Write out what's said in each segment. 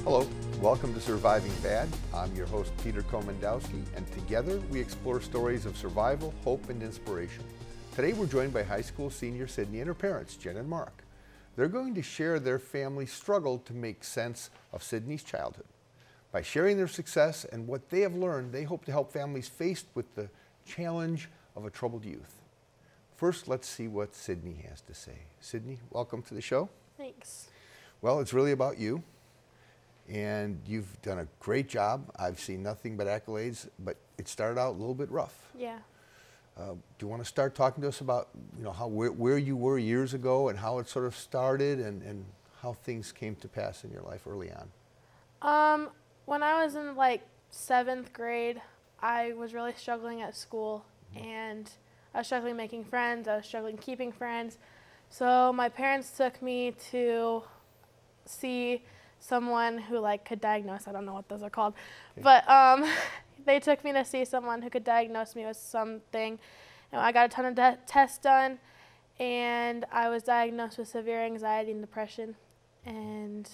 Hello, welcome to Surviving Bad. I'm your host, Peter Komendowski, and together we explore stories of survival, hope, and inspiration. Today we're joined by high school senior Sydney and her parents, Jen and Mark. They're going to share their family's struggle to make sense of Sydney's childhood. By sharing their success and what they have learned, they hope to help families faced with the challenge of a troubled youth. First, let's see what Sydney has to say. Sydney, welcome to the show. Thanks. Well, it's really about you. And you've done a great job. I've seen nothing but accolades, but it started out a little bit rough. Yeah. Do you want to start talking to us about, where you were years ago and how it sort of started and how things came to pass in your life early on? When I was in like 7th grade, I was really struggling at school, and I was struggling making friends. I was struggling keeping friends. So my parents took me to see someone who could diagnose. I don't know what those are called, okay. But they took me to see someone who could diagnose me with something. And I got a ton of tests done, and I was diagnosed with severe anxiety and depression, and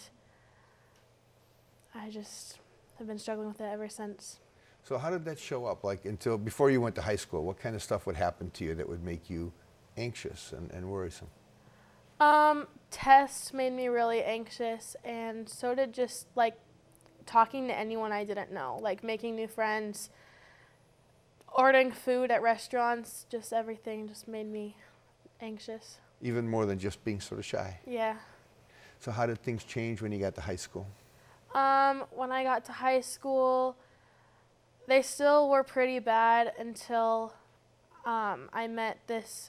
I just have been struggling with it ever since. So how did that show up? Until before you went to high school, what kind of stuff would happen to you that would make you anxious and worrisome? Tests made me really anxious, and so did just talking to anyone I didn't know, making new friends, ordering food at restaurants, just everything just made me anxious. Even more than just being sort of shy? Yeah. So how did things change when you got to high school? When I got to high school, they still were pretty bad until I met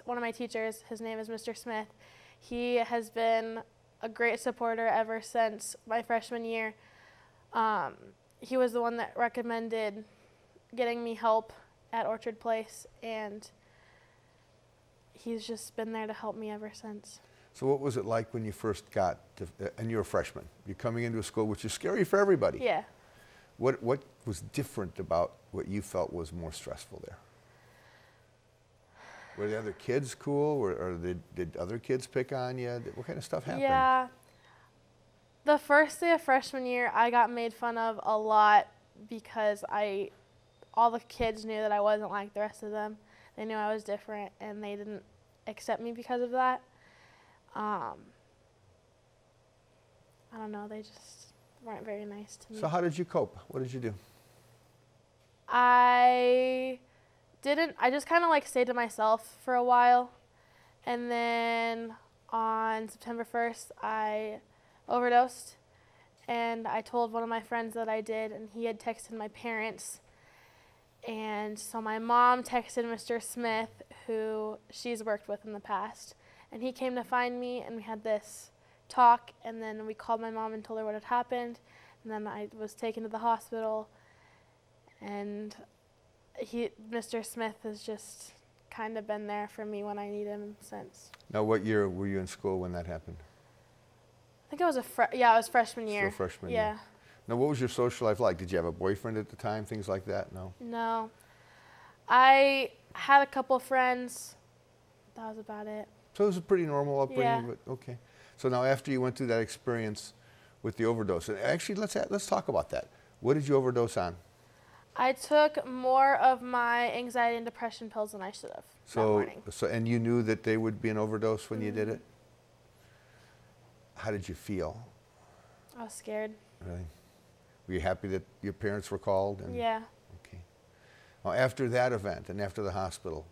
one of my teachers. His name is Mr. Smith. He has been a great supporter ever since my freshman year. He was the one that recommended getting me help at Orchard Place, and he's just been there to help me ever since. So what was it like when you first got to, and you're a freshman, you're coming into a school which is scary for everybody. Yeah. What was different about what you felt was more stressful there? Were the other kids cool, or did other kids pick on you? What kind of stuff happened? Yeah. The first day of freshman year, I got made fun of a lot because all the kids knew that I wasn't like the rest of them. They knew I was different, and they didn't accept me because of that. I don't know, they just weren't very nice to me. So how did you cope? What did you do? I just kind of stayed to myself for a while, and then on September 1st, I overdosed, and I told one of my friends that I did, and he had texted my parents, and so my mom texted Mr. Smith, who she's worked with in the past, and he came to find me, and we had this talk, and then we called my mom and told her what had happened, and then I was taken to the hospital, and Mr. Smith has just kind of been there for me when I need him since. Now, what year were you in school when that happened? I think it was it was freshman year. Still freshman year. Yeah. Now, what was your social life like? Did you have a boyfriend at the time, things like that? No? No. I had a couple friends. That was about it. So it was a pretty normal upbringing, Yeah. but okay. So now after you went through that experience with the overdose, and actually let's talk about that. What did you overdose on? I took more of my anxiety and depression pills than I should have that morning. And you knew that they would be an overdose when you did it? How did you feel? I was scared. Really? Were you happy that your parents were called? Yeah. Okay. Now, after that event and after the hospital,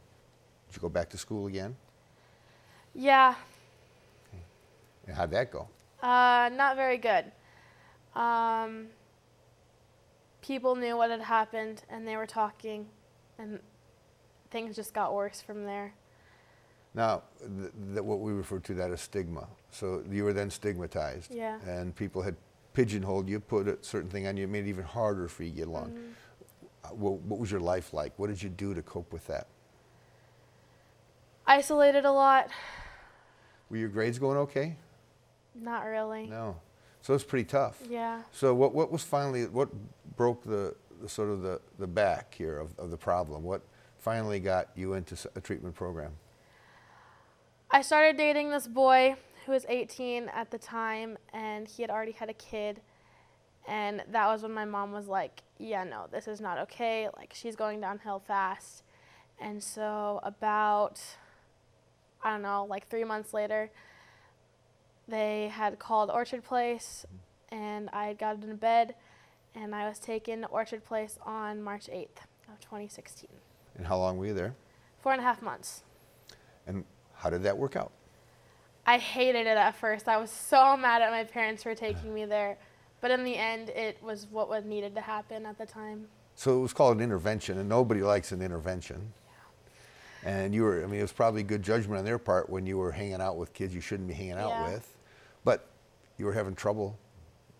did you go back to school again? Yeah. Okay. And how'd that go? Not very good. People knew what had happened, and they were talking, and things just got worse from there. Now, what we refer to that as stigma. So you were then stigmatized. Yeah. And people had pigeonholed you, put a certain thing on you, made it even harder for you to get along. What was your life like? What did you do to cope with that? Isolated a lot. Were your grades going okay? Not really. No. So it's pretty tough. Yeah. So what broke the back here of the problem? What finally got you into a treatment program? I started dating this boy who was 18 at the time, and he had already had a kid. And that was when my mom was like, yeah, no, this is not okay. Like, she's going downhill fast. And so about, I don't know, like 3 months later, they had called Orchard Place, and I had gotten into bed, and I was taken to Orchard Place on March 8th of 2016. And how long were you there? 4.5 months. And how did that work out? I hated it at first. I was so mad at my parents for taking me there. But in the end, it was what was needed to happen at the time. So it was called an intervention, and nobody likes an intervention. Yeah. And you were, I mean, it was probably good judgment on their part when you were hanging out with kids you shouldn't be hanging out with. But you were having trouble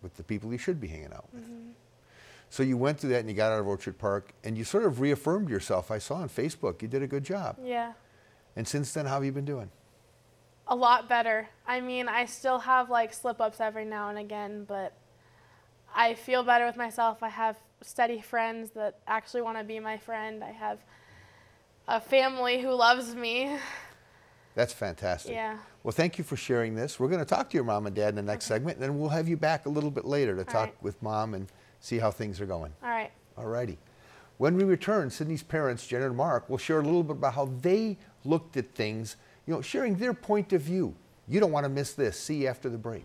with the people you should be hanging out with. So you went through that and you got out of Orchard Park, and you sort of reaffirmed yourself. I saw on Facebook you did a good job. Yeah. And since then, how have you been doing? A lot better. I mean, I still have like slip-ups every now and again, but I feel better with myself. I have steady friends that actually want to be my friend. I have a family who loves me. That's fantastic. Yeah. Well, thank you for sharing this. We're going to talk to your mom and dad in the next segment, and then we'll have you back a little bit later to talk with mom and see how things are going. All right. All righty. When we return, Sydney's parents, Jen and Mark, will share a little bit about how they looked at things, you know, sharing their point of view. You don't want to miss this. See you after the break.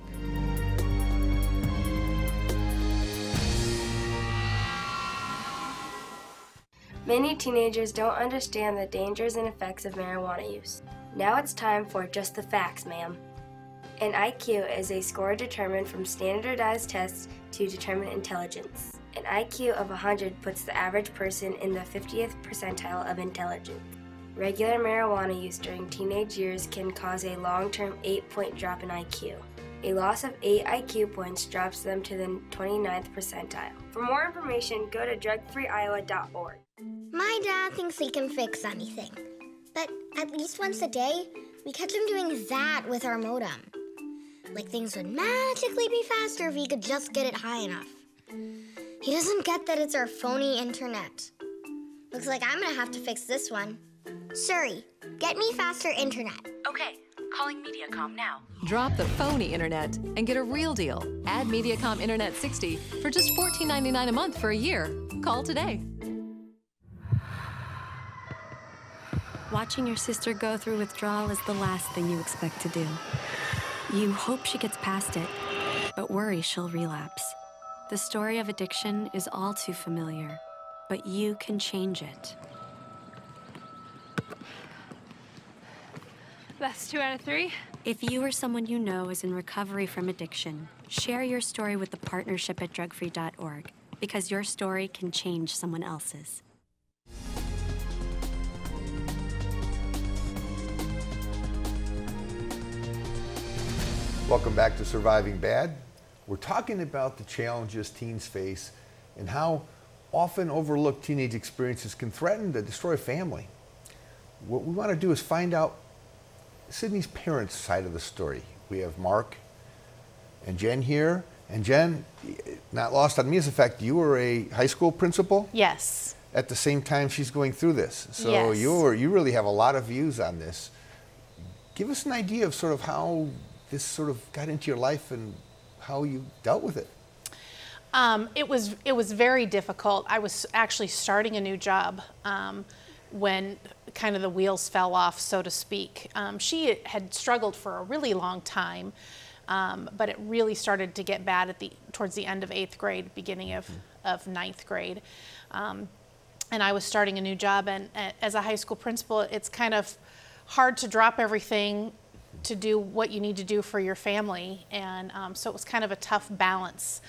Many teenagers don't understand the dangers and effects of marijuana use. Now it's time for Just the Facts, ma'am. An IQ is a score determined from standardized tests to determine intelligence. An IQ of 100 puts the average person in the 50th percentile of intelligence. Regular marijuana use during teenage years can cause a long-term 8-point drop in IQ. A loss of 8 IQ points drops them to the 29th percentile. For more information, go to drugfreeiowa.org. My dad thinks he can fix anything, but at least once a day, we catch him doing that with our modem. Like things would magically be faster if he could just get it high enough. He doesn't get that it's our phony internet. Looks like I'm gonna have to fix this one. Siri, get me faster internet. Okay, calling Mediacom now. Drop the phony internet and get a real deal. Add Mediacom Internet 60 for just $14.99 a month for a year. Call today. Watching your sister go through withdrawal is the last thing you expect to do. You hope she gets past it, but worry she'll relapse. The story of addiction is all too familiar, but you can change it. That's 2 out of 3. If you or someone you know is in recovery from addiction, share your story with the partnership at drugfree.org, because your story can change someone else's. Welcome back to Surviving Bad. We're talking about the challenges teens face and how often overlooked teenage experiences can threaten to destroy a family. What we want to do is find out Sydney's parents' side of the story. We have Mark and Jen here. And Jen, not lost on me is the fact you were a high school principal? Yes. At the same time she's going through this. So yes. you really have a lot of views on this. Give us an idea of sort of how this sort of got into your life and how you dealt with it. It was very difficult. I was actually starting a new job when kind of the wheels fell off, so to speak. She had struggled for a really long time, but it really started to get bad towards the end of 8th grade, beginning of 9th grade. And I was starting a new job, and as a high school principal, it's kind of hard to drop everything to do what you need to do for your family, and so it was kind of a tough balance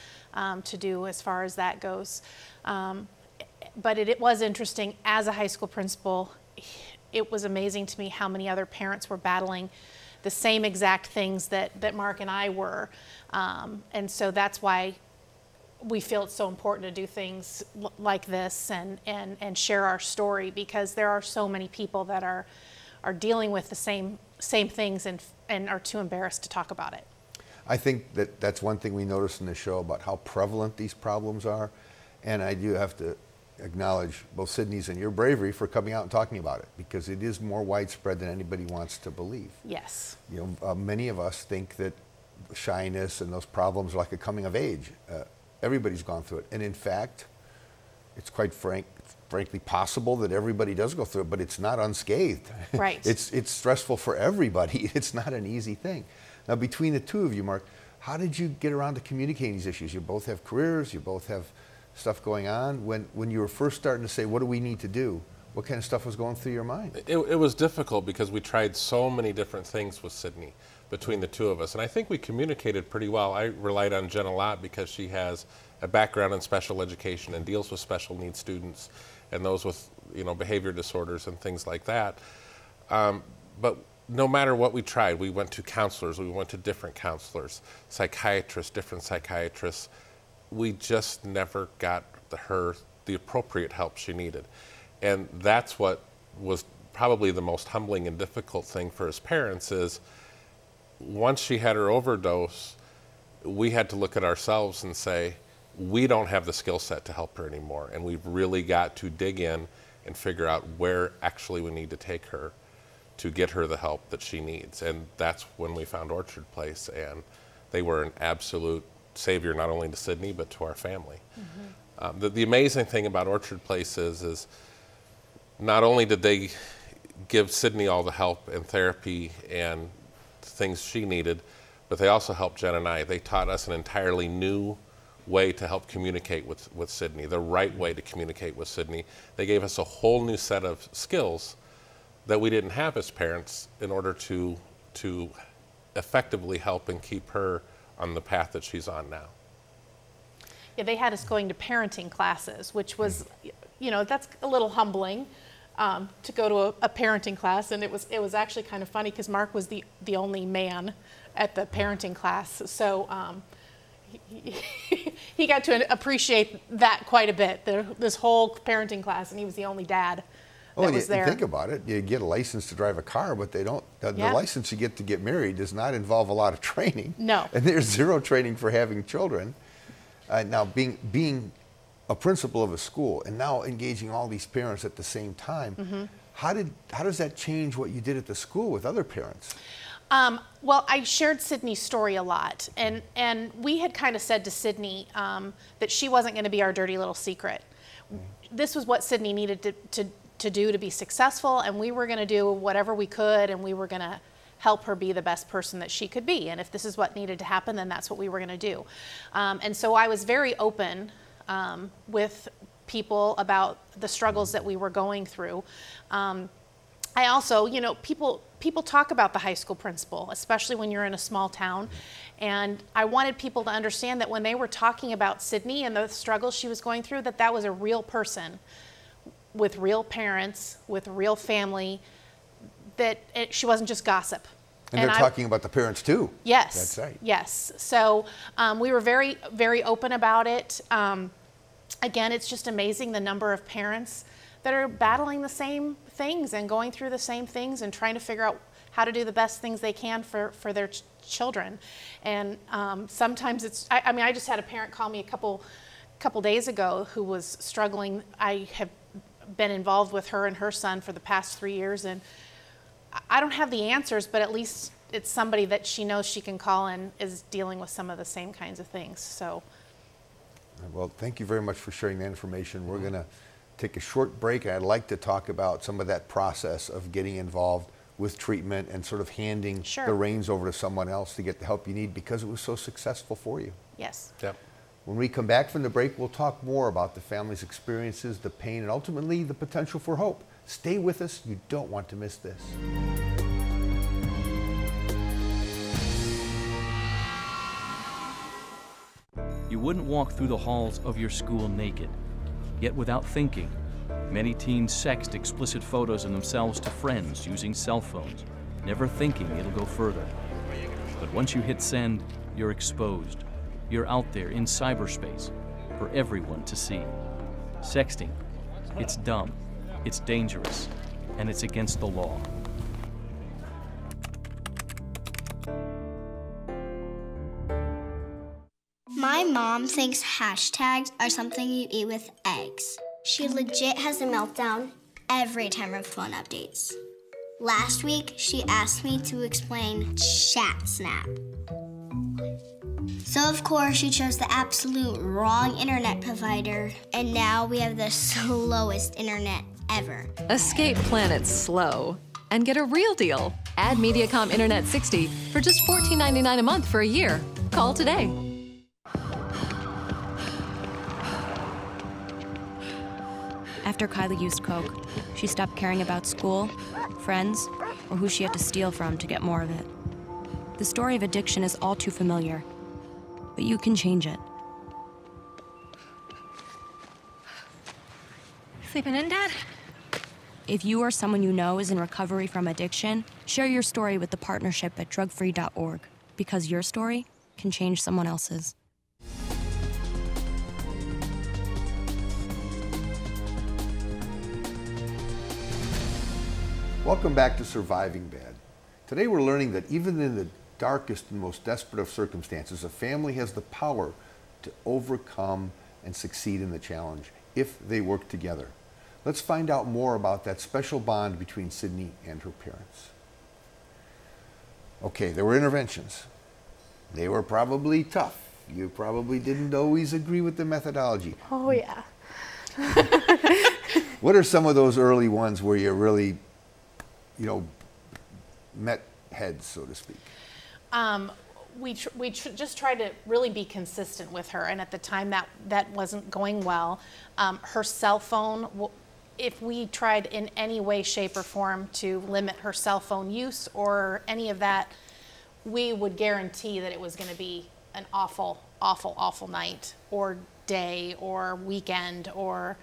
to do as far as that goes. But it was interesting as a high school principal. It was amazing to me how many other parents were battling the same exact things that Mark and I were, and so that's why we feel it's so important to do things like this and share our story, because there are so many people that are dealing with the same things and are too embarrassed to talk about it. I think that's one thing we noticed in the show about how prevalent these problems are, and I do have to acknowledge both Sydney's and your bravery for coming out and talking about it, because it is more widespread than anybody wants to believe. Yes. You know, many of us think that shyness and those problems are like a coming of age. Everybody's gone through it. And in fact, it's quite frankly possible that everybody does go through it, but it's not unscathed. Right. It's stressful for everybody. It's not an easy thing. Now, between the two of you, Mark, how did you get around to communicating these issues? You both have careers, you both have stuff going on. When you were first starting to say, what do we need to do? What kind of stuff was going through your mind? It was difficult because we tried so many different things with Sydney between the two of us. And I think we communicated pretty well. I relied on Jen a lot because she has a background in special education and deals with special needs students and those with, you know, behavior disorders and things like that. But no matter what we tried, we went to counselors, we went to different counselors, psychiatrists, different psychiatrists. We just never got her the appropriate help she needed. And that's what was probably the most humbling and difficult thing for us parents is once she had her overdose, we had to look at ourselves and say, we don't have the skill set to help her anymore. And we've really got to dig in and figure out where actually we need to take her to get her the help that she needs. And that's when we found Orchard Place, and they were an absolute savior, not only to Sydney, but to our family. Mm-hmm. The amazing thing about Orchard Place is not only did they give Sydney all the help and therapy and things she needed, but they also helped Jen and I. They taught us an entirely new way to help communicate with Sydney, the right way to communicate with Sydney. They gave us a whole new set of skills that we didn't have as parents in order to effectively help and keep her on the path that she's on now. Yeah, they had us going to parenting classes, which was, you know, that's a little humbling to go to a parenting class, and it was actually kind of funny because Mark was the only man at the parenting class, so he got to appreciate that quite a bit. This whole parenting class, and he was the only dad. Oh, you think about it. You get a license to drive a car, but they don't. The license you get married does not involve a lot of training. No. And there's zero training for having children. Now, being a principal of a school and now engaging all these parents at the same time, mm-hmm. how does that change what you did at the school with other parents? Well, I shared Sydney's story a lot, and we had kind of said to Sydney that she wasn't going to be our dirty little secret. Mm-hmm. This was what Sydney needed to do to be successful, and we were going to do whatever we could, and we were going to help her be the best person that she could be. And if this is what needed to happen, then that's what we were going to do. And so I was very open with people about the struggles that we were going through. I also, you know, people talk about the high school principal, especially when you're in a small town. And I wanted people to understand that when they were talking about Sydney and the struggles she was going through, that was a real person with real parents, with real family, that she wasn't just gossip. And they're talking about the parents too. Yes. That's right. Yes. So we were very, very open about it. Again, it's just amazing the number of parents that are battling the same things and going through the same things and trying to figure out how to do the best things they can for their children. And sometimes it's, I mean, I just had a parent call me a couple days ago who was struggling. I have been involved with her and her son for the past 3 years, and I don't have the answers, but at least it's somebody that she knows she can call and is dealing with some of the same kinds of things. So, well, thank you very much for sharing that information. We're going to take a short break. I'd like to talk about some of that process of getting involved with treatment and sort of handing the reins over to someone else to get the help you need because it was so successful for you. Yes. Yep. When we come back from the break, we'll talk more about the family's experiences, the pain, and ultimately the potential for hope. Stay with us. You don't want to miss this. You wouldn't walk through the halls of your school naked. Yet without thinking, many teens sext explicit photos of themselves to friends using cell phones, never thinking it'll go further. But once you hit send, you're exposed. You're out there in cyberspace for everyone to see. Sexting, it's dumb, it's dangerous, and it's against the law. My mom thinks hashtags are something you eat with eggs. She legit has a meltdown every time her phone updates. Last week, she asked me to explain chat snap. So So of course she chose the absolute wrong internet provider, and now we have the slowest internet ever. Escape Planet Slow and get a real deal. Add Mediacom Internet 60 for just $14.99 a month for a year. Call today. After Kylie used Coke, she stopped caring about school, friends, or who she had to steal from to get more of it. The story of addiction is all too familiar, but you can change it. Sleeping in, Dad? If you or someone you know is in recovery from addiction, share your story with the partnership at drugfree.org, because your story can change someone else's. Welcome back to Surviving Bad. Today we're learning that even in the darkest and most desperate of circumstances, a family has the power to overcome and succeed in the challenge if they work together. Let's find out more about that special bond between Sydney and her parents. Okay, there were interventions. They were probably tough. You probably didn't always agree with the methodology. Oh, yeah. What are some of those early ones where you really, met heads, so to speak? We just tried to really be consistent with her, and at the time that wasn't going well. Her cell phone, if we tried in any way, shape, or form to limit her cell phone use or any of that, we would guarantee that it was going to be an awful, awful, awful night or day or weekend, or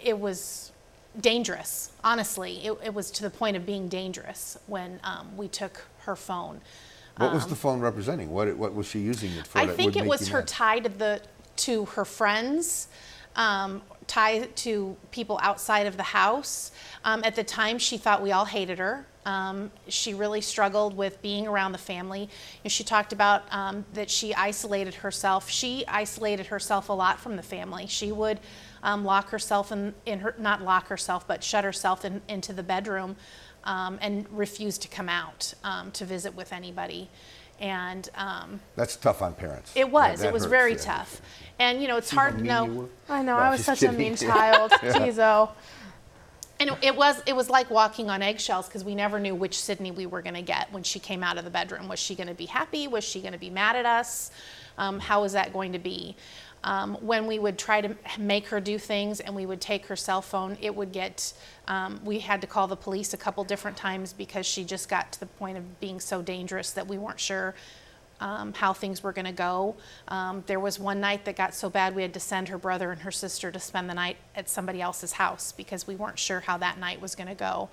it was dangerous. Honestly, it was to the point of being dangerous when we took her phone. What was the phone representing? What was she using it for? I think it was her tie to her friends, tie to people outside of the house. At the time, she thought we all hated her. She really struggled with being around the family. And she talked about that she isolated herself. She isolated herself a lot from the family. She would lock herself not lock herself, but shut herself into the bedroom and refuse to come out to visit with anybody. And that's tough on parents. It was. That it was hurts, very yeah. tough. And it's hard to know. I know. No, I was just such a kidding. mean child. Jeez, oh. And it was like walking on eggshells, because we never knew which Sydney we were going to get when she came out of the bedroom. Was she going to be happy? Was she going to be mad at us? How was that going to be? When we would try to make her do things and we would take her cell phone, it would get, we had to call the police a couple different times because she just got to the point of being so dangerous that we weren't sure how things were going to go. There was one night that got so bad we had to send her brother and her sister to spend the night at somebody else's house because we weren't sure how that night was going to go.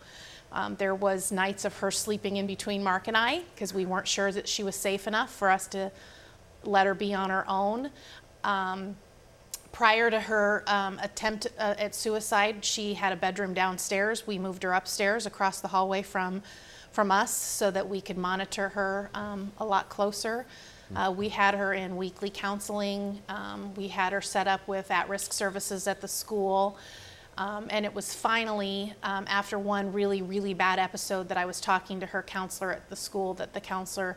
There was nights of her sleeping in between Mark and I because we weren't sure that she was safe enough for us to let her be on her own. Prior to her attempt at suicide, she had a bedroom downstairs. We moved her upstairs across the hallway from us so that we could monitor her a lot closer. We had her in weekly counseling. We had her set up with at-risk services at the school. And it was finally after one really, really bad episode that I was talking to her counselor at the school that the counselor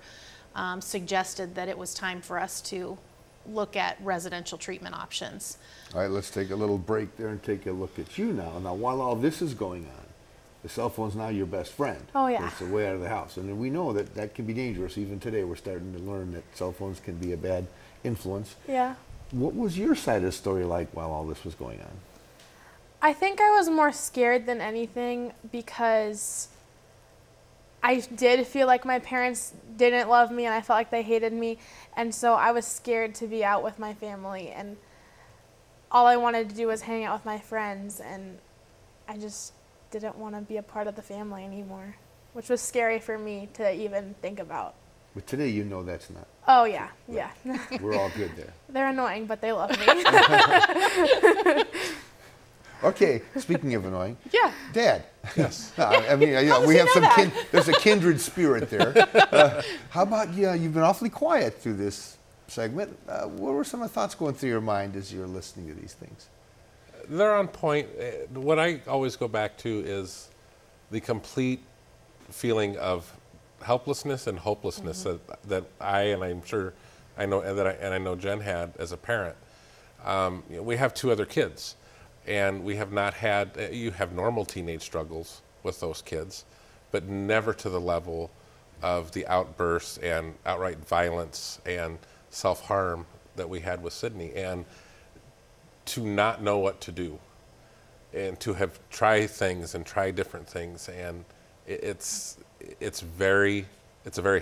suggested that it was time for us to look at residential treatment options. All right, let's take a little break there and take a look at you now. Now, while all this is going on, the cell phone's now your best friend. Oh, yeah. It's the way out of the house. And we know that that can be dangerous. Even today, we're starting to learn that cell phones can be a bad influence. Yeah. What was your side of the story like while all this was going on? I think I was more scared than anything because I did feel like my parents didn't love me and I felt like they hated me. And so I was scared to be out with my family. And all I wanted to do was hang out with my friends. And I just didn't want to be a part of the family anymore, which was scary for me to even think about. But today you know that's not. Oh, yeah, yeah. We're all good there. They're annoying, but they love me. Okay, speaking of annoying. Yeah. Dad. Yes. I mean, we have some there's a kindred spirit there. How about you've been awfully quiet through this segment. What were some of the thoughts going through your mind as you're listening to these things? They're on point. What I always go back to is the complete feeling of helplessness and hopelessness that I, and I'm sure I know and I know Jen had as a parent. We have 2 other kids, and we have not had. You have normal teenage struggles with those kids, but never to the level of the outbursts and outright violence and self-harm that we had with Sydney, and to not know what to do, and to have tried things and tried different things, and it's a very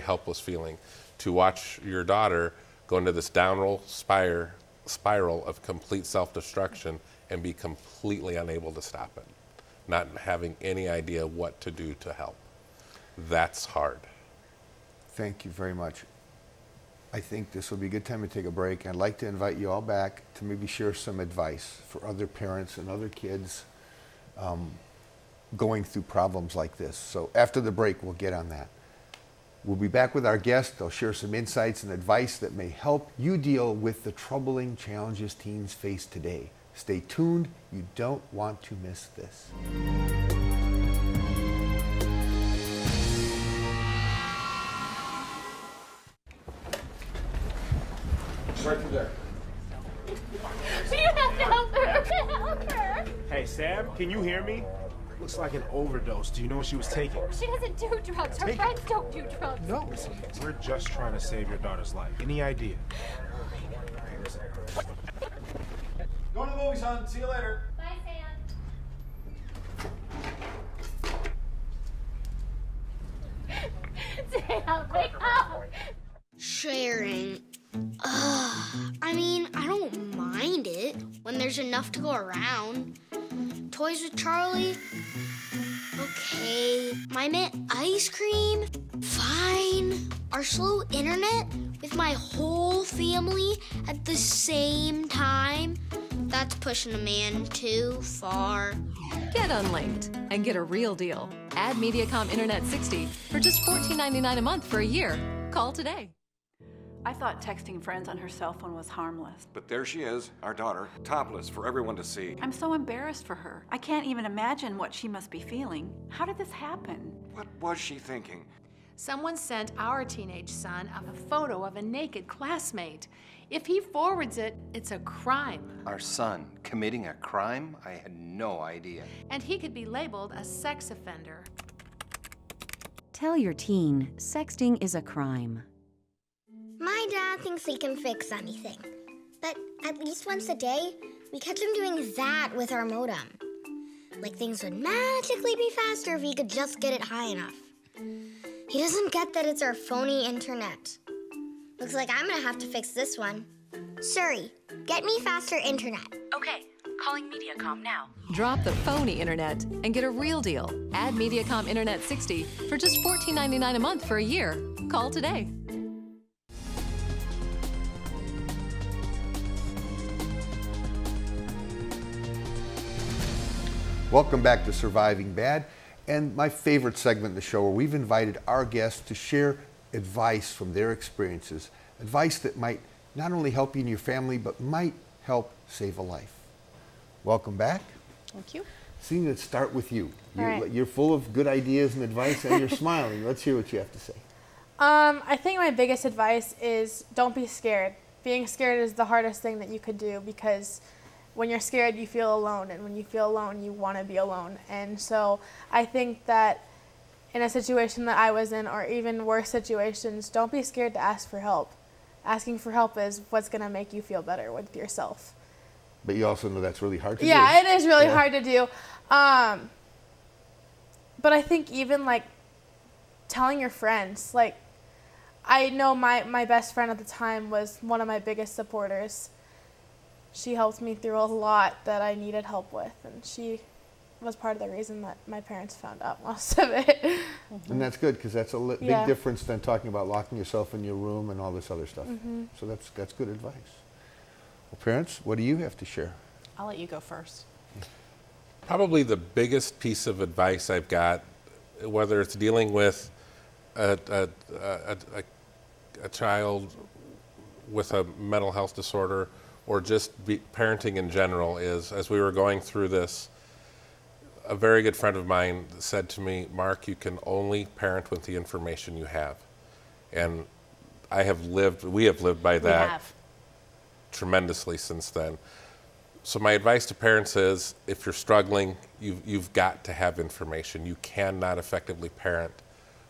helpless feeling to watch your daughter go into this downward spiral of complete self-destruction and be completely unable to stop it, not having any idea what to do to help. That's hard. Thank you very much. I think this will be a good time to take a break. I'd like to invite you all back to maybe share some advice for other parents and other kids going through problems like this. So after the break, we'll get on that. We'll be back with our guest. They'll share some insights and advice that may help you deal with the troubling challenges teens face today. Stay tuned. You don't want to miss this. Right through there. You have to help her. Help her. Hey, Sam, can you hear me? Looks like an overdose. Do you know what she was taking? She doesn't do drugs. Her friends don't do drugs. No. Listen, we're just trying to save your daughter's life. Any idea? Hey, listen. Going to the movies, son. See you later. Bye, Sam. Sam, wake up. Sharing. I mean, I don't mind it when there's enough to go around. Toys with Charlie? Okay. My mint ice cream? Fine. Our slow internet with my whole family at the same time? That's pushing a man too far. Get unlinked and get a real deal. Add Mediacom Internet 60 for just $14.99 a month for a year. Call today. I thought texting friends on her cell phone was harmless. But there she is, our daughter, topless for everyone to see. I'm so embarrassed for her. I can't even imagine what she must be feeling. How did this happen? What was she thinking? Someone sent our teenage son a photo of a naked classmate. If he forwards it, it's a crime. Our son committing a crime? I had no idea. And he could be labeled a sex offender. Tell your teen, sexting is a crime. My dad thinks he can fix anything. But at least once a day, we catch him doing that with our modem. Like things would magically be faster if he could just get it high enough. He doesn't get that it's our phony internet. Looks like I'm gonna have to fix this one. Siri, get me faster internet. Okay, calling Mediacom now. Drop the phony internet and get a real deal. Add Mediacom Internet 60 for just $14.99 a month for a year. Call today. Welcome back to Surviving Bad, and my favorite segment in the show where we've invited our guests to share advice from their experiences, advice that might not only help you and your family, but might help save a life. Welcome back. Thank you. Seeing, let's start with you. Right. You're full of good ideas and advice, and you're smiling. Let's hear what you have to say. I think my biggest advice is don't be scared. Being scared is the hardest thing that you could do, because when you're scared, you feel alone, and when you feel alone, you want to be alone. And so I think that in a situation that I was in, or even worse situations, don't be scared to ask for help. Asking for help is what's going to make you feel better with yourself. But you also know that's really hard to do. Yeah, it is really hard to do. But I think even like telling your friends, like I know my best friend at the time was one of my biggest supporters. She helped me through a lot that I needed help with, and she was part of the reason that my parents found out most of it. And that's good, because that's a big difference than talking about locking yourself in your room and all this other stuff. So that's good advice. Well, parents, what do you have to share? I'll let you go first. Probably the biggest piece of advice I've got, whether it's dealing with a child with a mental health disorder or just parenting in general, is, as we were going through this, a very good friend of mine said to me, Mark, you can only parent with the information you have. And we have lived by that. We have. Tremendously since then. So my advice to parents is, if you're struggling, you've got to have information. You cannot effectively parent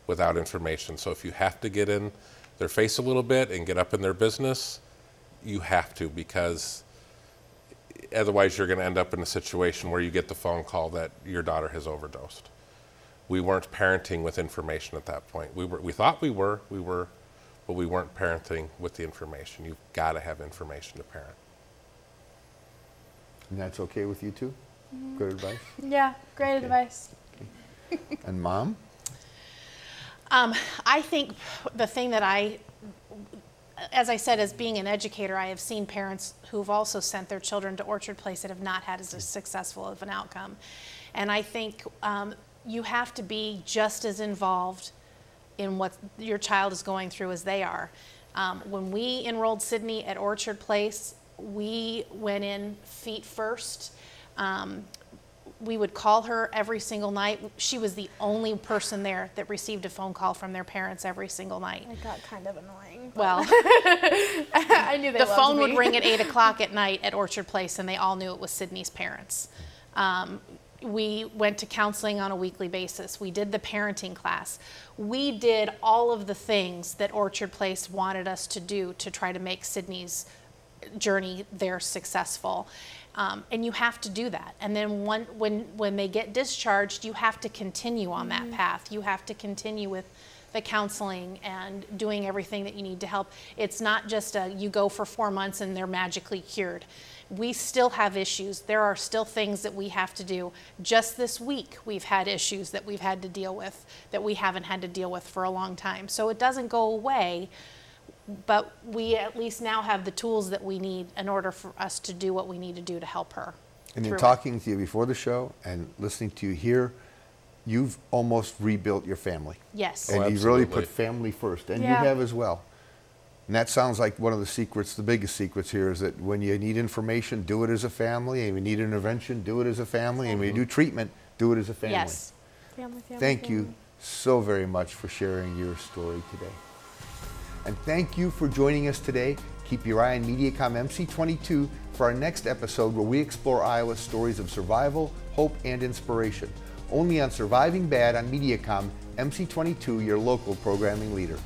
without information. So if you have to get in their face a little bit and get up in their business, you have to, because otherwise you're going to end up in a situation where you get the phone call that your daughter has overdosed. We weren't parenting with information at that point. We thought we were, but we weren't parenting with the information. You've got to have information to parent. And that's okay with you too? Mm-hmm. Good advice? Yeah, great advice. Okay. And Mom? I think the thing that as I said, as being an educator, I have seen parents who've also sent their children to Orchard Place that have not had as successful of an outcome. And I think you have to be just as involved in what your child is going through as they are. When we enrolled Sydney at Orchard Place, we went in feet first. We would call her every single night. She was the only person there that received a phone call from their parents every single night. It got kind of annoying. Well, I knew they the loved phone me. would ring at 8 o'clock at night at Orchard Place, and they all knew it was Sydney's parents. We went to counseling on a weekly basis. We did the parenting class. We did all of the things that Orchard Place wanted us to do to try to make Sydney's journey there successful. And you have to do that. And then when they get discharged, you have to continue on that path. You have to continue with the counseling and doing everything that you need to help. It's not just you go for 4 months and they're magically cured. We still have issues. There are still things that we have to do. Just this week, we've had issues that we've had to deal with that we haven't had to deal with for a long time. So it doesn't go away, but we at least now have the tools that we need in order for us to do what we need to do to help her. And in talking to you before the show and listening to you here, you've almost rebuilt your family. Yes. And you've really put family first, and you have as well. And that sounds like one of the secrets, the biggest secrets here, is that when you need information, do it as a family, and when you need intervention, do it as a family, and when you do treatment, do it as a family. Yes. Thank you so very much for sharing your story today. And thank you for joining us today. Keep your eye on Mediacom MC22 for our next episode, where we explore Iowa's stories of survival, hope, and inspiration. Only on Surviving Bad on Mediacom MC22, your local programming leader.